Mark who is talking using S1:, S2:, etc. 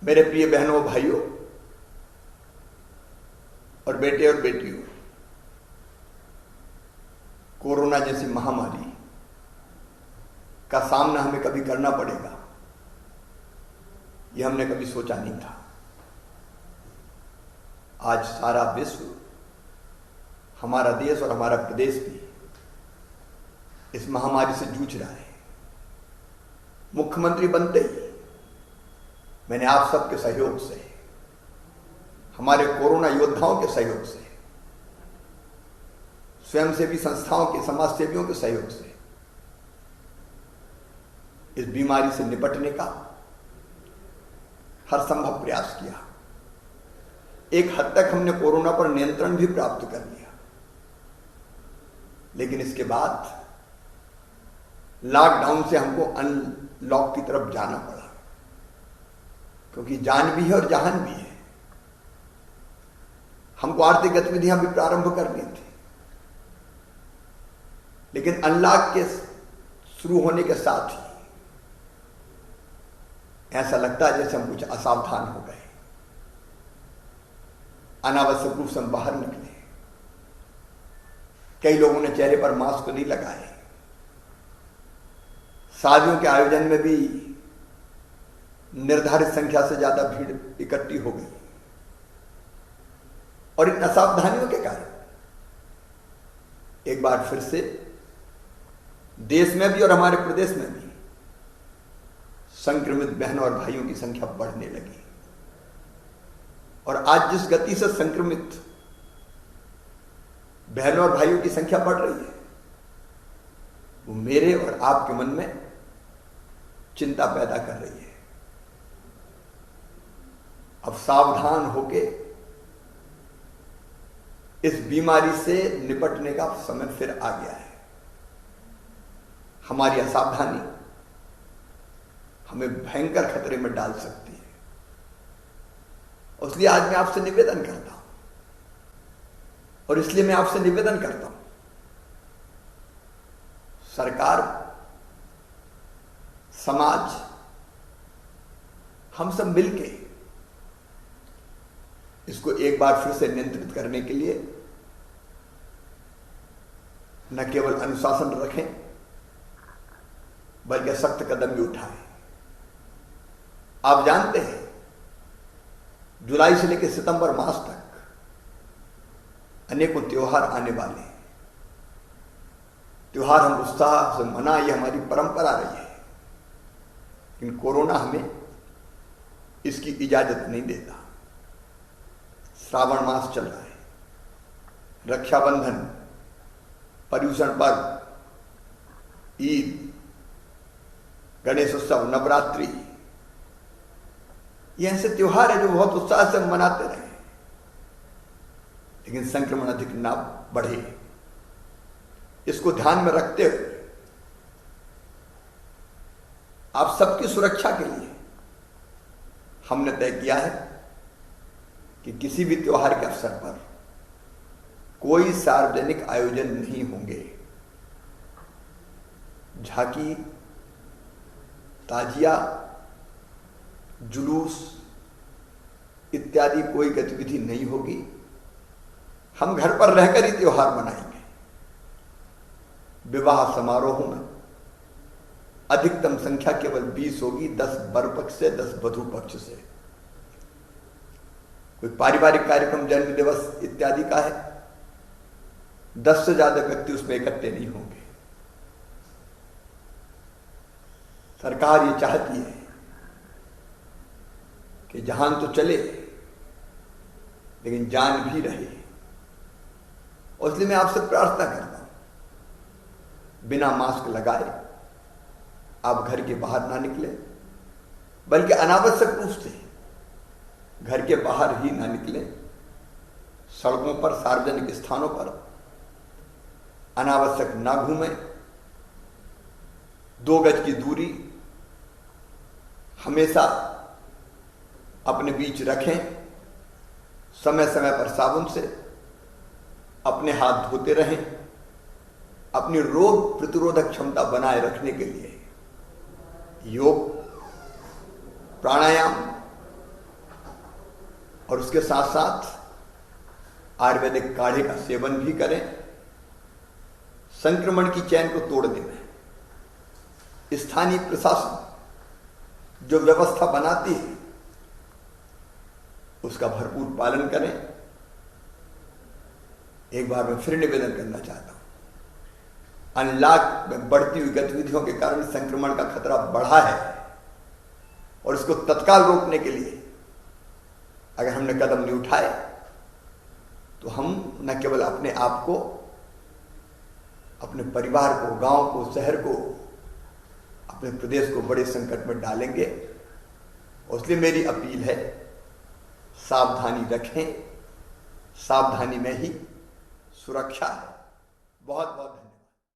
S1: मेरे प्रिय बहनों, भाइयों और बेटे और बेटियों, कोरोना जैसी महामारी का सामना हमें कभी करना पड़ेगा, यह हमने कभी सोचा नहीं था। आज सारा विश्व, हमारा देश और हमारा प्रदेश भी इस महामारी से जूझ रहा है। मुख्यमंत्री बनते ही मैंने आप सबके सहयोग से, हमारे कोरोना योद्धाओं के सहयोग से, स्वयंसेवी संस्थाओं के, समाज सेवियों के सहयोग से इस बीमारी से निपटने का हर संभव प्रयास किया। एक हद तक हमने कोरोना पर नियंत्रण भी प्राप्त कर लिया, लेकिन इसके बाद लॉकडाउन से हमको अनलॉक की तरफ जाना पड़ा, क्योंकि जान भी है और जहान भी है। हमको आर्थिक गतिविधियां भी प्रारंभ करनी थी, लेकिन अनलॉक के शुरू होने के साथ ही ऐसा लगता है जैसे हम कुछ असावधान हो गए। अनावश्यक रूप से हम बाहर निकले, कई लोगों ने चेहरे पर मास्क नहीं लगाए, शादियों के आयोजन में भी निर्धारित संख्या से ज्यादा भीड़ इकट्ठी हो गई, और इन असावधानियों के कारण एक बार फिर से देश में भी और हमारे प्रदेश में भी संक्रमित बहनों और भाइयों की संख्या बढ़ने लगी। और आज जिस गति से संक्रमित बहनों और भाइयों की संख्या बढ़ रही है, वो मेरे और आपके मन में चिंता पैदा कर रही है। अब सावधान होके इस बीमारी से निपटने का समय फिर आ गया है। हमारी असावधानी हमें भयंकर खतरे में डाल सकती है। इसलिए आज मैं आपसे निवेदन करता हूं, और इसलिए मैं आपसे निवेदन करता हूं, सरकार, समाज, हम सब मिलके इसको एक बार फिर से नियंत्रित करने के लिए न केवल अनुशासन रखें, बल्कि सख्त कदम भी उठाएं। आप जानते हैं, जुलाई से लेकर सितंबर मास तक अनेकों त्योहार आने वाले हैं। त्योहार हम उत्साह से मनाएं, यह हमारी परंपरा रही है, लेकिन कोरोना हमें इसकी इजाजत नहीं देता। श्रावण मास चल रहा है, रक्षाबंधन, पर्युषण पर्व, ईद, गणेश उत्सव, नवरात्रि, ये ऐसे त्योहार है जो बहुत उत्साह से मनाते रहे, लेकिन संक्रमण अधिक ना बढ़े, इसको ध्यान में रखते हुए आप सबकी सुरक्षा के लिए हमने तय किया है कि किसी भी त्योहार के अवसर पर कोई सार्वजनिक आयोजन नहीं होंगे। झांकी, ताजिया, जुलूस इत्यादि कोई गतिविधि नहीं होगी। हम घर पर रहकर ही त्योहार मनाएंगे। विवाह समारोह में अधिकतम संख्या केवल 20 होगी, 10 वर पक्ष से, 10 वधू पक्ष से। कोई पारिवारिक कार्यक्रम, जन्म दिवस इत्यादि का है, 10 से ज्यादा व्यक्ति उसमें इकट्ठे नहीं होंगे। सरकार ये चाहती है कि जहान तो चले, लेकिन जान भी रहे, और इसलिए मैं आपसे प्रार्थना करता हूं, बिना मास्क लगाए आप घर के बाहर ना निकले, बल्कि अनावश्यक रूप से घर के बाहर ही ना निकले। सड़कों पर, सार्वजनिक स्थानों पर अनावश्यक ना घूमें। 2 गज की दूरी हमेशा अपने बीच रखें। समय समय पर साबुन से अपने हाथ धोते रहें। अपनी रोग प्रतिरोधक क्षमता बनाए रखने के लिए योग, प्राणायाम, और उसके साथ साथ आयुर्वेदिक काढ़े का सेवन भी करें। संक्रमण की चैन को तोड़ने में स्थानीय प्रशासन जो व्यवस्था बनाती है उसका भरपूर पालन करें। एक बार मैं फिर निवेदन करना चाहता हूं, अनलॉक में बढ़ती हुई गतिविधियों के कारण संक्रमण का खतरा बढ़ा है और इसको तत्काल रोकने के लिए अगर हमने कदम नहीं उठाए तो हम न केवल अपने आप को, अपने परिवार को, गांव को, शहर को, अपने प्रदेश को बड़े संकट में डालेंगे। इसलिए मेरी अपील है, सावधानी रखें, सावधानी में ही सुरक्षा है। बहुत बहुत